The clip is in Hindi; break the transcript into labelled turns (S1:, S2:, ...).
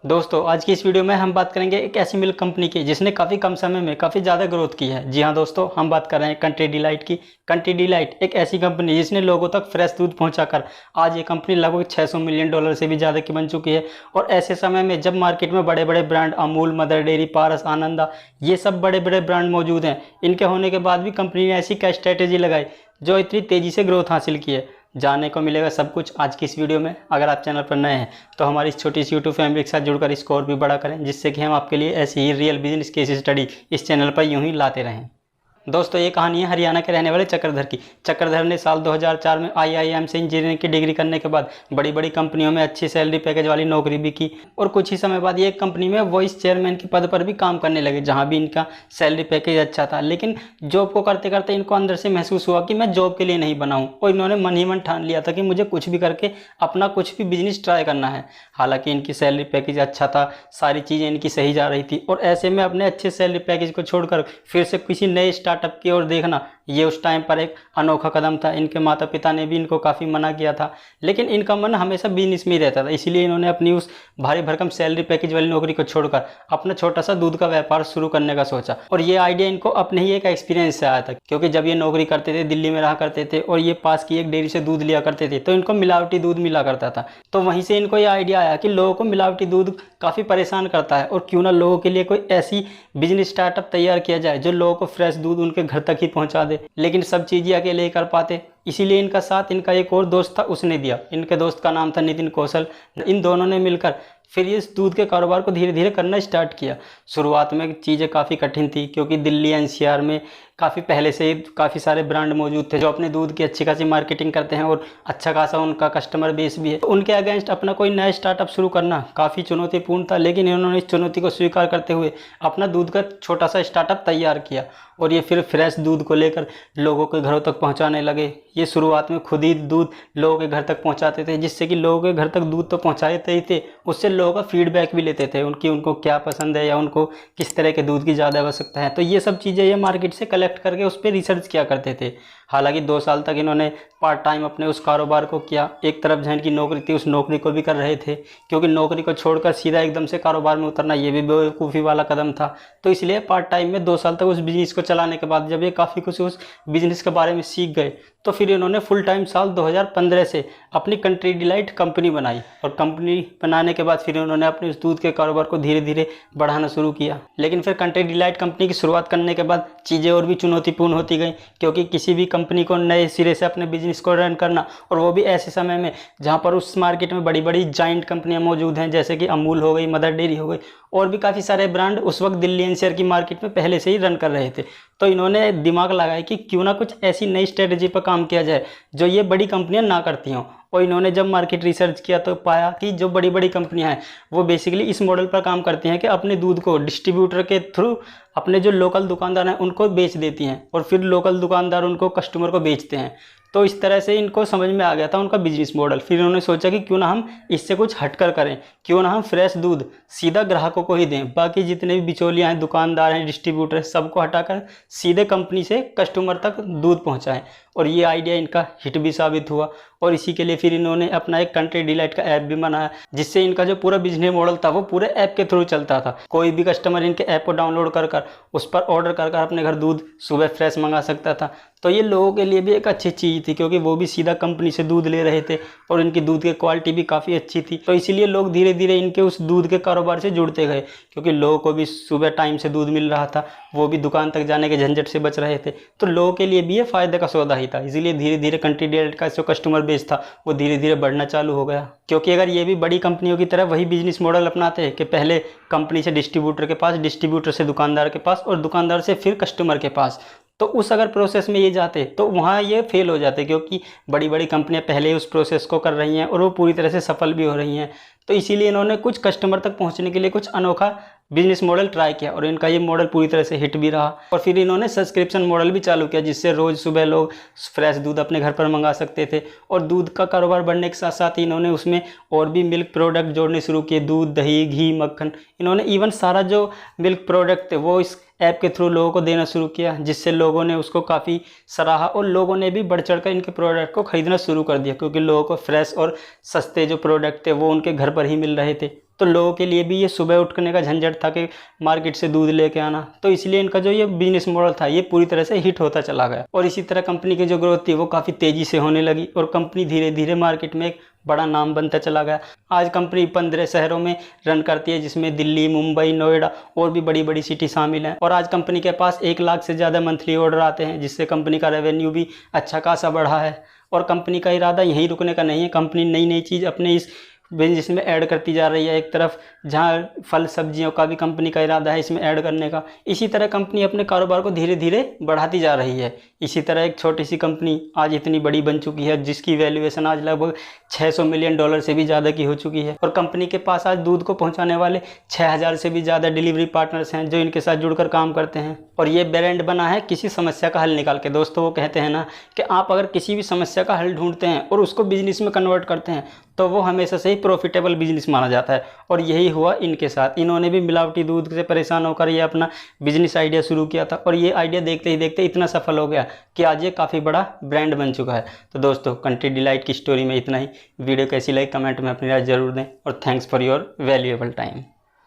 S1: दोस्तों आज की इस वीडियो में हम बात करेंगे एक ऐसी मिल्क कंपनी की जिसने काफ़ी कम समय में काफ़ी ज़्यादा ग्रोथ की है। जी हाँ दोस्तों, हम बात कर रहे हैं कंट्री डिलाइट की। कंट्री डिलाइट एक ऐसी कंपनी जिसने लोगों तक फ्रेश दूध पहुंचाकर आज ये कंपनी लगभग $600 मिलियन से भी ज़्यादा की बन चुकी है। और ऐसे समय में जब मार्केट में बड़े बड़े ब्रांड अमूल, मदर डेयरी, पारस, आनंदा, ये सब बड़े बड़े ब्रांड मौजूद हैं, इनके होने के बाद भी कंपनी ने ऐसी क्या स्ट्रैटेजी लगाई जो इतनी तेज़ी से ग्रोथ हासिल की है। जानने को मिलेगा सब कुछ आज की इस वीडियो में। अगर आप चैनल पर नए हैं तो हमारी इस छोटी सी यूट्यूब फैमिली के साथ जुड़कर इसको और भी बड़ा करें, जिससे कि हम आपके लिए ऐसी ही रियल बिजनेस केस स्टडी इस चैनल पर यूं ही लाते रहें। दोस्तों ये कहानी है हरियाणा के रहने वाले चक्रधर की। चक्रधर ने साल 2004 में आईआईएम से इंजीनियरिंग की डिग्री करने के बाद बड़ी बड़ी कंपनियों में अच्छी सैलरी पैकेज वाली नौकरी भी की और कुछ ही समय बाद ये एक कंपनी में वाइस चेयरमैन के पद पर भी काम करने लगे, जहां भी इनका सैलरी पैकेज अच्छा था। लेकिन जॉब को करते करते इनको अंदर से महसूस हुआ कि मैं जॉब के लिए नहीं बना हूँ, और इन्होंने मन ही मन ठान लिया था कि मुझे कुछ भी करके अपना कुछ भी बिजनेस ट्राई करना है। हालांकि इनकी सैलरी पैकेज अच्छा था, सारी चीज़ें इनकी सही जा रही थी, और ऐसे में अपने अच्छे सैलरी पैकेज को छोड़कर फिर से किसी नए स्टार्टअप की ओर देखना, ये उस टाइम पर एक अनोखा कदम था। इनके माता पिता ने भी इनको काफ़ी मना किया था, लेकिन इनका मन हमेशा बिजनेस में ही रहता था। इसीलिए इन्होंने अपनी उस भारी भरकम सैलरी पैकेज वाली नौकरी को छोड़कर अपना छोटा सा दूध का व्यापार शुरू करने का सोचा। और ये आइडिया इनको अपने ही एक एक्सपीरियंस से आया था, क्योंकि जब ये नौकरी करते थे, दिल्ली में रहा करते थे और ये पास की एक डेयरी से दूध लिया करते थे, तो इनको मिलावटी दूध मिला करता था। तो वहीं से इनको ये आइडिया आया कि लोगों को मिलावटी दूध काफ़ी परेशान करता है, और क्यों ना लोगों के लिए कोई ऐसी बिजनेस स्टार्टअप तैयार किया जाए जो लोगों को फ्रेश दूध उनके घर तक ही पहुंचा दे। लेकिन सब चीज़ें अकेले ही कर पाते, इसीलिए इनका साथ इनका एक और दोस्त था, उसने दिया। इनके दोस्त का नाम था नितिन कौशल। इन दोनों ने मिलकर फिर इस दूध के कारोबार को धीरे धीरे करना स्टार्ट किया। शुरुआत में चीज़ें काफ़ी कठिन थी, क्योंकि दिल्ली एनसीआर में काफ़ी पहले से ही काफ़ी सारे ब्रांड मौजूद थे जो अपने दूध की अच्छी खासी मार्केटिंग करते हैं, और अच्छा खासा उनका कस्टमर बेस भी है। तो उनके अगेंस्ट अपना कोई नया स्टार्टअप शुरू करना काफ़ी चुनौतीपूर्ण था, लेकिन इन्होंने इस चुनौती को स्वीकार करते हुए अपना दूध का छोटा सा स्टार्टअप तैयार किया, और ये फिर फ्रेश दूध को लेकर लोगों के घरों तक पहुँचाने लगे। ये शुरुआत में खुद ही दूध लोगों के घर तक पहुँचाते थे, जिससे कि लोगों के घर तक दूध तो पहुँचाते ही थे, उससे लोगों का फीडबैक भी लेते थे उनको क्या पसंद है या उनको किस तरह के दूध की ज़्यादा आवश्यकता है। तो ये सब चीज़ें ये मार्केट से कलेक्ट करके उस पर रिसर्च किया करते थे। हालांकि 2 साल तक इन्होंने पार्ट टाइम अपने उस कारोबार को किया। एक तरफ जहाँ इनकी नौकरी थी, उस नौकरी को भी कर रहे थे, क्योंकि नौकरी को छोड़कर सीधा एकदम से कारोबार में उतरना ये भी बेवकूफ़ी वाला कदम था। तो इसलिए पार्ट टाइम में 2 साल तक उस बिज़नेस को चलाने के बाद जब ये काफ़ी कुछ उस बिज़नेस के बारे में सीख गए, तो फिर इन्होंने फुल टाइम साल 2015 से अपनी कंट्री डिलाइट कंपनी बनाई। और कंपनी बनाने के बाद फिर उन्होंने अपने उस दूध के कारोबार को धीरे धीरे बढ़ाना शुरू किया। लेकिन फिर कंट्री डिलाइट कंपनी की शुरुआत करने के बाद चीज़ें और भी चुनौतीपूर्ण होती गई, क्योंकि किसी भी कंपनी को नए सिरे से अपने बिजनेस को रन करना, और वो भी ऐसे समय में जहाँ पर उस मार्केट में बड़ी बड़ी जाइंट कंपनियाँ मौजूद हैं, जैसे कि अमूल हो गई, मदर डेयरी हो गई, और भी काफ़ी सारे ब्रांड उस वक्त दिल्ली एनसीआर की मार्केट में पहले से ही रन कर रहे थे। तो इन्होंने दिमाग लगाया कि क्यों ना कुछ ऐसी नई स्ट्रेटजी पर काम किया जाए जो ये बड़ी कंपनियां ना करती हों। और इन्होंने जब मार्केट रिसर्च किया तो पाया कि जो बड़ी बड़ी कंपनियां हैं वो बेसिकली इस मॉडल पर काम करती हैं कि अपने दूध को डिस्ट्रीब्यूटर के थ्रू अपने जो लोकल दुकानदार हैं उनको बेच देती हैं, और फिर लोकल दुकानदार उनको कस्टमर को बेचते हैं। तो इस तरह से इनको समझ में आ गया था उनका बिजनेस मॉडल। फिर उन्होंने सोचा कि क्यों ना हम इससे कुछ हटकर करें, क्यों ना हम फ्रेश दूध सीधा ग्राहकों को ही दें, बाकी जितने भी बिचौलियाँ हैं, दुकानदार हैं, डिस्ट्रीब्यूटर हैं, सबको हटाकर सीधे कंपनी से कस्टमर तक दूध पहुँचाएँ। और ये आइडिया इनका हिट भी साबित हुआ, और इसी के लिए फिर इन्होंने अपना एक कंट्री डिलाइट का ऐप भी बनाया, जिससे इनका जो पूरा बिजनेस मॉडल था वो पूरे ऐप के थ्रू चलता था। कोई भी कस्टमर इनके ऐप को डाउनलोड कर उस पर ऑर्डर कर अपने घर दूध सुबह फ्रेश मंगा सकता था। तो ये लोगों के लिए भी एक अच्छी चीज़ थी, क्योंकि वो भी सीधा कंपनी से दूध ले रहे थे, और इनकी दूध की क्वालिटी भी काफ़ी अच्छी थी। तो इसीलिए लोग धीरे धीरे इनके उस दूध के कारोबार से जुड़ते गए, क्योंकि लोगों को भी सुबह टाइम से दूध मिल रहा था, वो भी दुकान तक जाने के झंझट से बच रहे थे। तो लोगों के लिए भी ये फ़ायदे का सौदा ही था। इसीलिए धीरे धीरे कंट्री डिलाइट का जो कस्टमर बेस था वो धीरे धीरे बढ़ना चालू हो गया। क्योंकि अगर ये भी बड़ी कंपनियों की तरह वही बिजनेस मॉडल अपनाते हैं कि पहले कंपनी से डिस्ट्रीब्यूटर के पास, डिस्ट्रीब्यूटर से दुकानदार के पास, और दुकानदार से फिर कस्टमर के पास, तो उस अगर प्रोसेस में ये जाते तो वहाँ ये फेल हो जाते, क्योंकि बड़ी बड़ी कंपनियां पहले ही उस प्रोसेस को कर रही हैं और वो पूरी तरह से सफल भी हो रही हैं। तो इसीलिए इन्होंने कुछ कस्टमर तक पहुँचने के लिए कुछ अनोखा बिजनेस मॉडल ट्राई किया, और इनका ये मॉडल पूरी तरह से हिट भी रहा। और फिर इन्होंने सब्सक्रिप्शन मॉडल भी चालू किया, जिससे रोज़ सुबह लोग फ्रेश दूध अपने घर पर मंगा सकते थे। और दूध का कारोबार बढ़ने के साथ साथ इन्होंने उसमें और भी मिल्क प्रोडक्ट जोड़ने शुरू किए, दूध, दही, घी, मक्खन। इन्होंने इवन सारा जो मिल्क प्रोडक्ट थे वो इस ऐप के थ्रू लोगों को देना शुरू किया, जिससे लोगों ने उसको काफ़ी सराहा, और लोगों ने भी बढ़ चढ़ कर इनके प्रोडक्ट को खरीदना शुरू कर दिया, क्योंकि लोगों को फ्रेश और सस्ते जो प्रोडक्ट थे वो उनके घर पर ही मिल रहे थे। तो लोगों के लिए भी ये सुबह उठने का झंझट था कि मार्केट से दूध लेके आना, तो इसलिए इनका जो ये बिजनेस मॉडल था ये पूरी तरह से हिट होता चला गया। और इसी तरह कंपनी की जो ग्रोथ थी वो काफ़ी तेज़ी से होने लगी और कंपनी धीरे धीरे मार्केट में एक बड़ा नाम बनता चला गया। आज कंपनी 15 शहरों में रन करती है, जिसमें दिल्ली, मुंबई, नोएडा और भी बड़ी बड़ी सिटी शामिल हैं। और आज कंपनी के पास 1 लाख से ज़्यादा मंथली ऑर्डर आते हैं, जिससे कंपनी का रेवेन्यू भी अच्छा खासा बढ़ा है। और कंपनी का इरादा यहीं रुकने का नहीं है, कंपनी नई नई चीज़ अपने इस बिजनेस में ऐड करती जा रही है। एक तरफ जहाँ फल सब्जियों का भी कंपनी का इरादा है इसमें ऐड करने का, इसी तरह कंपनी अपने कारोबार को धीरे धीरे बढ़ाती जा रही है। इसी तरह एक छोटी सी कंपनी आज इतनी बड़ी बन चुकी है, जिसकी वैल्यूएशन आज लगभग $600 मिलियन से भी ज़्यादा की हो चुकी है। और कंपनी के पास आज दूध को पहुँचाने वाले 6000 से भी ज़्यादा डिलीवरी पार्टनर्स हैं जो इनके साथ जुड़कर काम करते हैं। और ये ब्रांड बना है किसी समस्या का हल निकाल के। दोस्तों, वो कहते हैं ना कि आप अगर किसी भी समस्या का हल ढूंढते हैं और उसको बिजनेस में कन्वर्ट करते हैं तो वो हमेशा से ही प्रॉफिटेबल बिजनेस माना जाता है। और यही हुआ इनके साथ। इन्होंने भी मिलावटी दूध से परेशान होकर ये अपना बिजनेस आइडिया शुरू किया था और ये आइडिया देखते ही देखते इतना सफल हो गया कि आज ये काफ़ी बड़ा ब्रांड बन चुका है। तो दोस्तों, कंट्री डिलाइट की स्टोरी में इतना ही। वीडियो कैसी लगी कमेंट में अपनी राय जरूर दें और thanks for your valuable time.